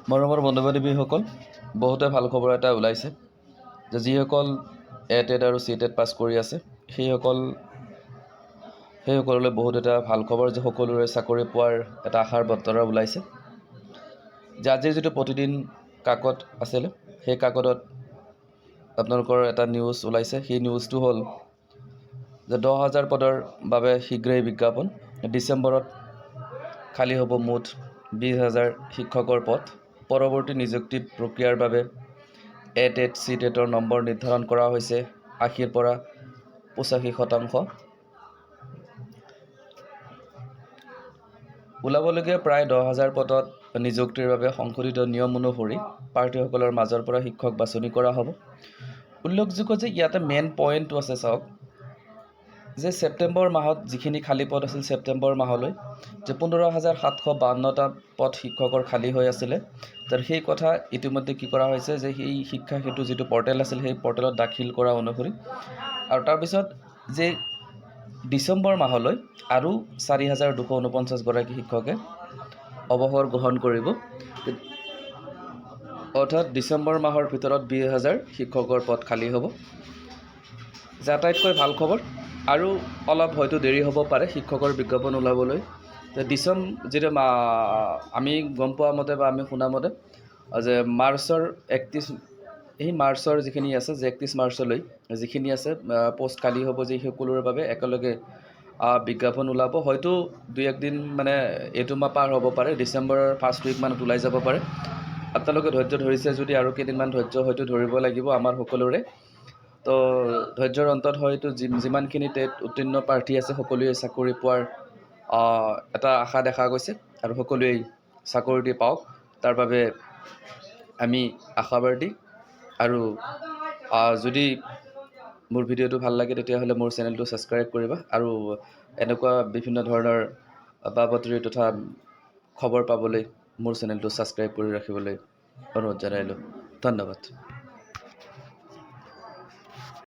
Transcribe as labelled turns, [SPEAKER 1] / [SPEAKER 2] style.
[SPEAKER 1] মৰমৰ বন্ধু বান্ধৱীসকল, বহুতে ভাল খবৰ এটা ওলাইছে যে যিসকল টেট আৰু টেট পাছ কৰি আছে সেইসকললৈ বহুত এটা ভাল খবৰ যে সকলোৰে চাকৰি পোৱাৰ এটা আশাৰ বতৰা ওলাইছে। যে আজিৰ যিটো প্ৰতিদিন কাকত আছিলে সেই কাকতত আপোনালোকৰ এটা নিউজ ওলাইছে। সেই নিউজটো হ'ল যে 10,000 পদৰ বাবে শীঘ্ৰেই বিজ্ঞাপন। ডিচেম্বৰত খালী হ'ব মুঠ 20,000 শিক্ষকৰ পদ। পৰৱৰ্তী নিযুক্তি প্ৰক্ৰিয়াৰ বাবে টেট টেটৰ নম্বৰ নিৰ্ধাৰণ কৰা হৈছে 80ৰ পৰা 85%। ওলাবলগীয়া প্ৰায় 10,000 পদত নিযুক্তিৰ বাবে সংশোধিত নিয়ম অনুসৰি প্ৰাৰ্থীসকলৰ মাজৰ পৰা শিক্ষক বাছনি কৰা হ'ব। উল্লেখযোগ্য যে ইয়াতে মেইন পইণ্টটো আছে, চাওক যে ছেপ্টেম্বৰ মাহত যিখিনি খালী পদ আছিল, ছেপ্টেম্বৰ মাহলৈ যে 15,752টা পদ শিক্ষকৰ খালী হৈ আছিলে। তাৰ সেই কথা ইতিমধ্যে কি কৰা হৈছে যে সেই শিক্ষা সেতু যিটো পৰ্টেল আছিল সেই পৰ্টেলত দাখিল কৰা অনুসৰি আৰু তাৰপিছত যে ডিচেম্বৰ মাহলৈ আৰু 4,249 গৰাকী শিক্ষকে অৱসৰ গ্ৰহণ কৰিব। অৰ্থাৎ ডিচেম্বৰ মাহৰ ভিতৰত 20,000 শিক্ষকৰ পদ খালী হ'ব। যে আটাইতকৈ ভাল খবৰ, আৰু অলপ হয়তো দেৰি হ'ব পাৰে শিক্ষকৰ বিজ্ঞাপন ওলাবলৈ। যিটো আমি গম পোৱা মতে বা আমি শুনা মতে যে মাৰ্চৰ 31 যিখিনি আছে, যে 31 মাৰ্চলৈ যিখিনি আছে পোষ্ট খালী হ'ব, যে সকলোৰে বাবে একেলগে বিজ্ঞাপন ওলাব। হয়তো 2-1 দিন মানে এইটো মাহ পাৰ হ'ব পাৰে, ডিচেম্বৰৰ ফাৰ্ষ্ট উইকমানত ওলাই যাব পাৰে। আপোনালোকে ধৈৰ্য ধৰিছে যদি আৰু কেইদিনমান ধৈৰ্য হয়তো ধৰিব লাগিব আমাৰ সকলোৰে। তো ধৈৰ্যৰ অন্তত হয়তো যিমানখিনি টেট উত্তীৰ্ণ প্ৰাৰ্থী আছে সকলোৱে চাকৰি পোৱাৰ এটা আশা দেখা গৈছে আৰু সকলোৱেই চাকৰিটি পাওক, তাৰ বাবে আমি আশাবাদী। আৰু যদি মোৰ ভিডিঅ'টো ভাল লাগে তেতিয়াহ'লে মোৰ চেনেলটো ছাবস্ক্ৰাইব কৰিবা আৰু এনেকুৱা বিভিন্ন ধৰণৰ বাতৰি তথা খবৰ পাবলৈ মোৰ চেনেলটো ছাবস্ক্ৰাইব কৰি ৰাখিবলৈ অনুৰোধ জনাইলোঁ। ধন্যবাদ।